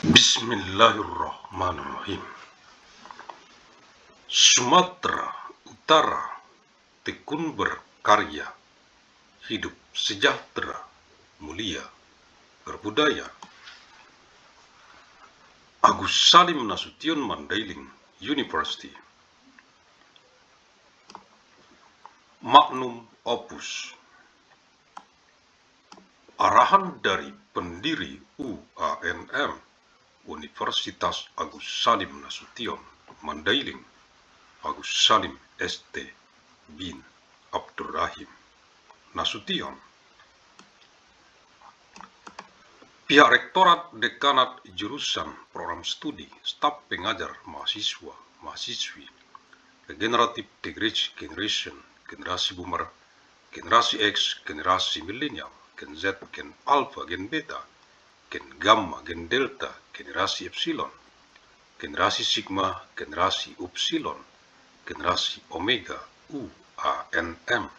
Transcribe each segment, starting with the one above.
Bismillahirrahmanirrahim. Sumatera Utara tekun berkarya, hidup sejahtera, mulia, berbudaya. Agus Salim Nasution Mandailing University. Magnum Opus. Arahan dari pendiri UANM, Universitas Agus Salim Nasution Mandailing, Agus Salim ST bin Abdurrahim Nasution. Pihak Rektorat Dekanat Jurusan Program Studi Staf Pengajar Mahasiswa Mahasiswi Regenerative Generation, Generasi Boomer, Generasi X, Generasi Milenial, Gen Z, Gen Alpha, Gen Beta, Gen Gamma, Gen Delta, Generasi Epsilon, Generasi Sigma, Generasi Upsilon, Generasi Omega, UANM,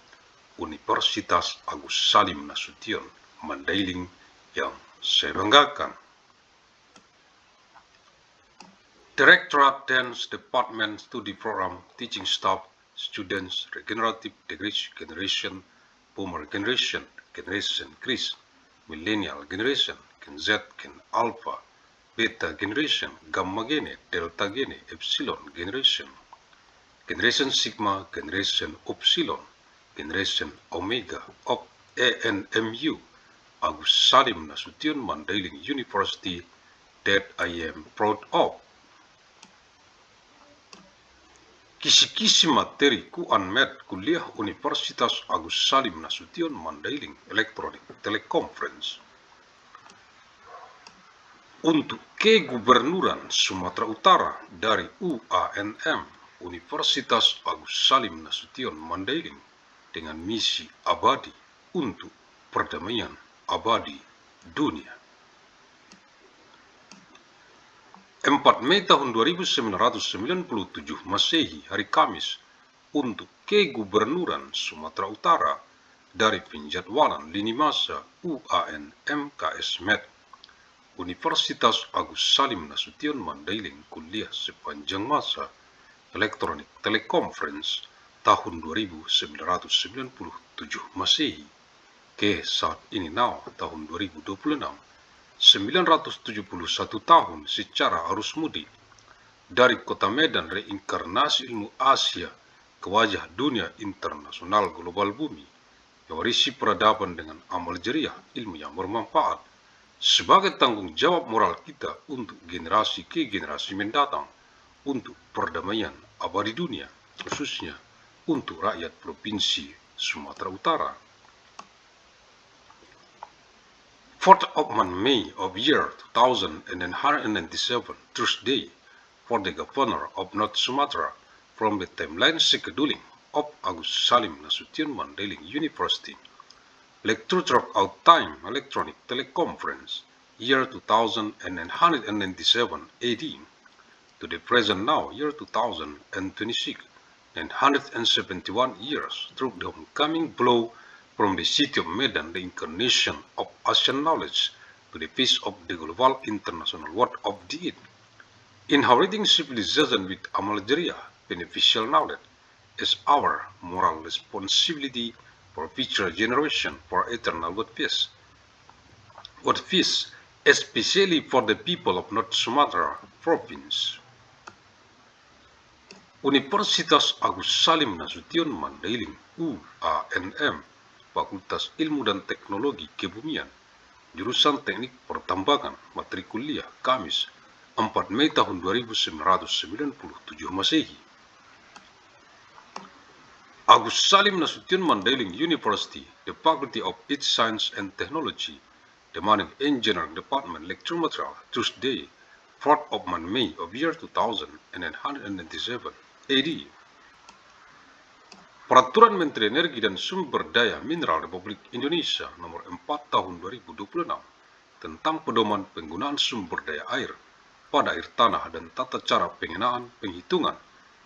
Universitas Agus Salim Nasution Mandailing yang saya banggakan. Directorate Dance Department Studi Program Teaching Staff Students Regenerative Generation, Boomer Generation, Generation Chris, Millennial Generation, Gen Z, Gen Alpha, Beta Generation, Gamma Gene, Delta Gene, Epsilon Generation, Generation Sigma, Generation Upsilon, Generation Omega of ANMU, Agus Salim Nasution Mandailing University, that I am proud of. Kisi-kisi materi ku unmet kuliah Universitas Agus Salim Nasution Mandailing Electronic Teleconference untuk Kegubernuran Sumatera Utara dari UANM, Universitas Agus Salim Nasution Mandailing, dengan misi abadi untuk perdamaian abadi dunia. 4 Mei tahun 2997 Masehi, hari Kamis, untuk Kegubernuran Sumatera Utara dari penjadwalan lini masa UANMKS Med, Universitas Agus Salim Nasution Mandailing kuliah sepanjang masa Electronic Teleconference tahun 2997 Masehi ke saat ini tahun 2026, 971 tahun secara arus mudik dari kota Medan reinkarnasi ilmu Asia ke wajah dunia internasional global bumi yang berisi peradaban dengan amal jariah ilmu yang bermanfaat sebagai tanggung jawab moral kita untuk generasi ke generasi mendatang, untuk perdamaian abadi dunia, khususnya untuk rakyat Provinsi Sumatera Utara. 4th of May of year 2197, Thursday, for the Governor of North Sumatra, from the timeline scheduling of Agus Salim Nasution Mandailing University. Lecture out time electronic teleconference, year 2197 AD, to the present now, year 2026, 971 years, through the homecoming blow from the city of Medan, the incarnation of Asian knowledge, to the face of the global international world of the Eid. Inheriting civilization with amal jariah, beneficial knowledge, is our moral responsibility for future generation, for eternal world peace. World peace, especially for the people of North Sumatra Province. Universitas Agus Salim Nasution Mandailing UANM, Fakultas Ilmu dan Teknologi Kebumian, Jurusan Teknik Pertambangan, materi kuliah Kamis, 4 Mei tahun 2997 Masehi. Agus Salim Nasution Mandailing University, the Faculty of Earth Science and Technology, the Mining Engineering Department, lecture material, Tuesday, 4th of May of year 2997 AD. Peraturan Menteri Energi dan Sumber Daya Mineral Republik Indonesia Nomor 4 Tahun 2026 tentang pedoman penggunaan sumber daya air pada air tanah dan tata cara pengenaan, penghitungan,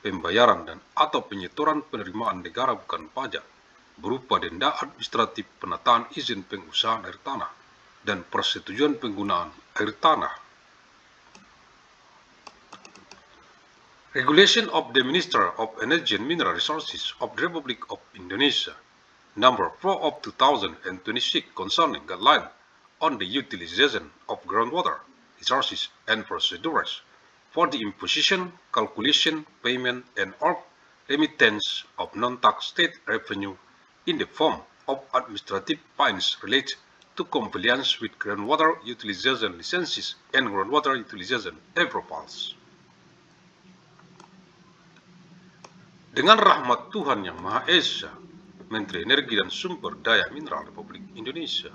pembayaran dan atau penyetoran penerimaan negara bukan pajak berupa denda administratif penataan izin pengusahaan air tanah dan persetujuan penggunaan air tanah Regulation of the Minister of Energy and Mineral Resources of the Republic of Indonesia, number 4 of 2026 concerning guidelines on the utilization of groundwater resources and procedures for the imposition, calculation, payment, and/or remittance of non-tax state revenue in the form of administrative fines related to compliance with groundwater utilization licenses and groundwater utilization approvals. Dengan rahmat Tuhan Yang Maha Esa, Menteri Energi dan Sumber Daya Mineral Republik Indonesia,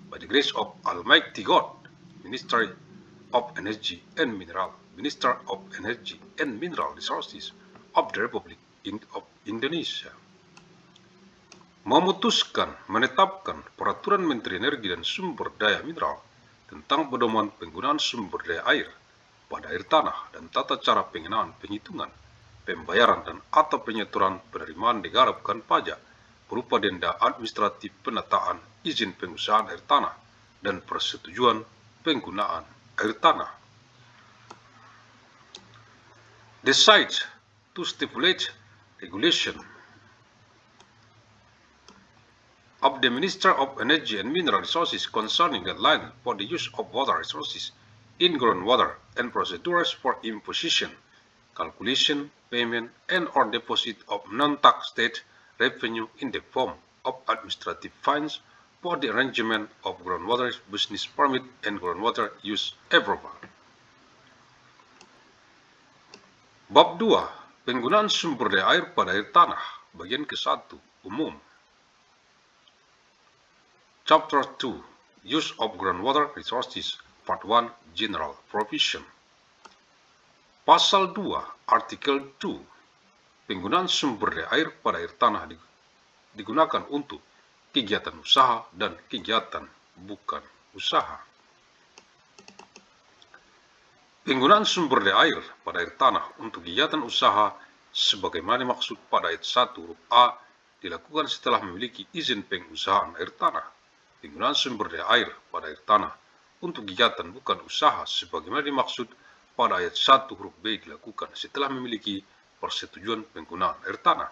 by the grace of Almighty God, Ministry of Energy and Mineral, Minister of Energy and Mineral Resources of the Republic of Indonesia, memutuskan menetapkan Peraturan Menteri Energi dan Sumber Daya Mineral tentang pedoman penggunaan sumber daya air pada air tanah dan tata cara pengenaan penghitungan, pembayaran dan atau penyetoran penerimaan negara bukan pajak berupa denda administratif penataan izin pengusahaan air tanah dan persetujuan penggunaan air tanah. Decides to stipulate regulation of the Minister of Energy and Mineral Resources concerning guidelines for the use of water resources in groundwater and procedures for imposition, calculation, payment, and/or deposit of non-tax state revenue in the form of administrative fines for the arrangement of groundwater business permit and groundwater use approval. Bab 2. Penggunaan sumber daya air pada air tanah, bagian ke-1, umum. Chapter 2. Use of groundwater resources, Part 1, General Provision. Pasal 2, Artikel 2. Penggunaan sumber daya air pada air tanah digunakan untuk kegiatan usaha dan kegiatan bukan usaha. Penggunaan sumber daya air pada air tanah untuk kegiatan usaha sebagaimana dimaksud pada ayat 1 huruf A dilakukan setelah memiliki izin pengusahaan air tanah. Penggunaan sumber daya air pada air tanah untuk kegiatan bukan usaha sebagaimana dimaksud pada ayat 1 huruf B dilakukan setelah memiliki persetujuan penggunaan air tanah.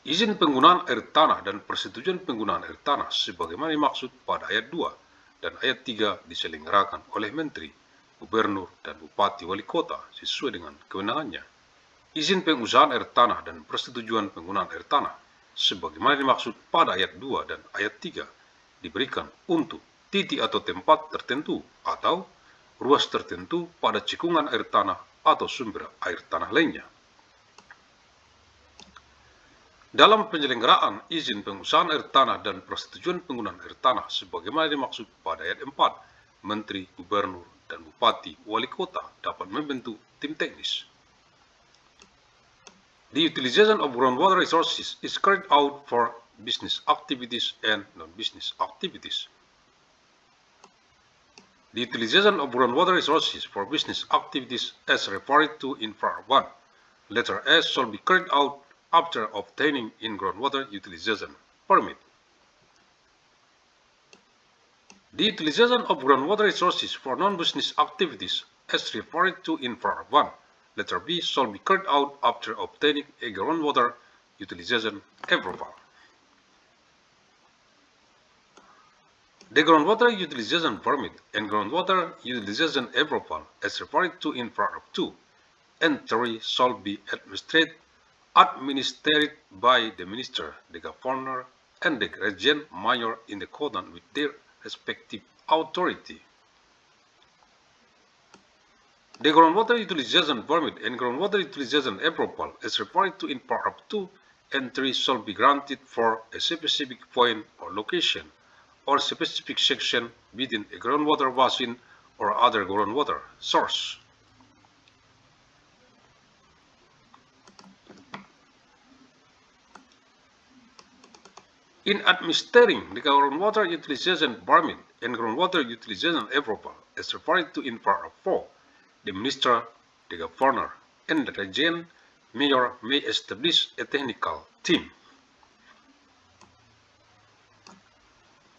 Izin penggunaan air tanah dan persetujuan penggunaan air tanah sebagaimana dimaksud pada ayat 2 dan ayat 3 diselenggarakan oleh Menteri, Gubernur, dan Bupati Wali Kota sesuai dengan kewenangannya. Izin pengusahaan air tanah dan persetujuan penggunaan air tanah sebagaimana dimaksud pada ayat 2 dan ayat 3 diberikan untuk titik atau tempat tertentu atau ruas tertentu pada cekungan air tanah atau sumber air tanah lainnya. Dalam penyelenggaraan izin pengusahaan air tanah dan persetujuan penggunaan air tanah sebagaimana dimaksud pada ayat 4, Menteri, Gubernur, dan Bupati Wali Kota dapat membentuk tim teknis. The utilization of groundwater resources is carried out for business activities and non-business activities. The utilization of groundwater resources for business activities as referred to in Part 1, letter S shall be carried out after obtaining in groundwater utilization permit. The utilization of groundwater resources for non-business activities as referred to in Part 1, letter B shall be carried out after obtaining a groundwater utilization approval. The groundwater utilization permit and groundwater utilization approval as referred to in Part 2 and 3 shall be administered by the Minister, the Governor, and the Regent Mayor in accordance with their respective authority. The groundwater utilization permit and groundwater utilization approval as referred to in Part 2 and 3 shall be granted for a specific point or location or specific section within a groundwater basin or other groundwater source. In administering the groundwater utilization permit and groundwater utilization approval as referred to in Part 4, the Minister, the Governor, and the Regent Mayor may establish a technical team.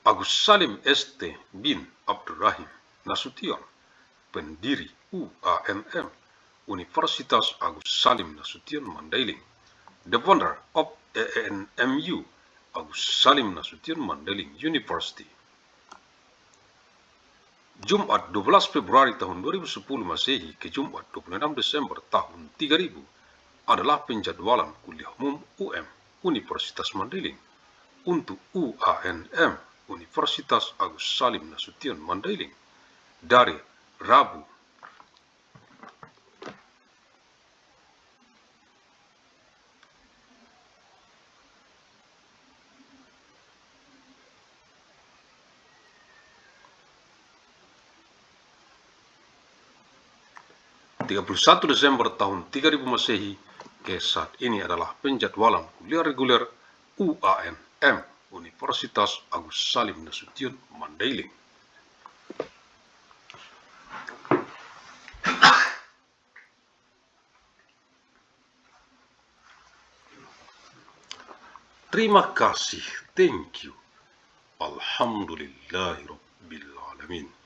Agus Salim St. bin Abdurrahim Nasution, pendiri UAMM. Universitas Agus Salim Nasution Mandailing. The founder of ANMU, Agus Salim Nasution Mandailing University. Jumat 12 Februari tahun 2010 Masehi ke Jumat 26 Desember tahun 3000 adalah penjadwalan kuliah umum UM Universitas Mandailing untuk UANM Universitas Agus Salim Nasution Mandailing dari Rabu 31 Desember tahun 3000 Masehi ke saat ini adalah penjadwalan kuliah reguler UANM Universitas Agus Salim Nasution Mandailing. Terima kasih, thank you. Alhamdulillahirabbil alamin.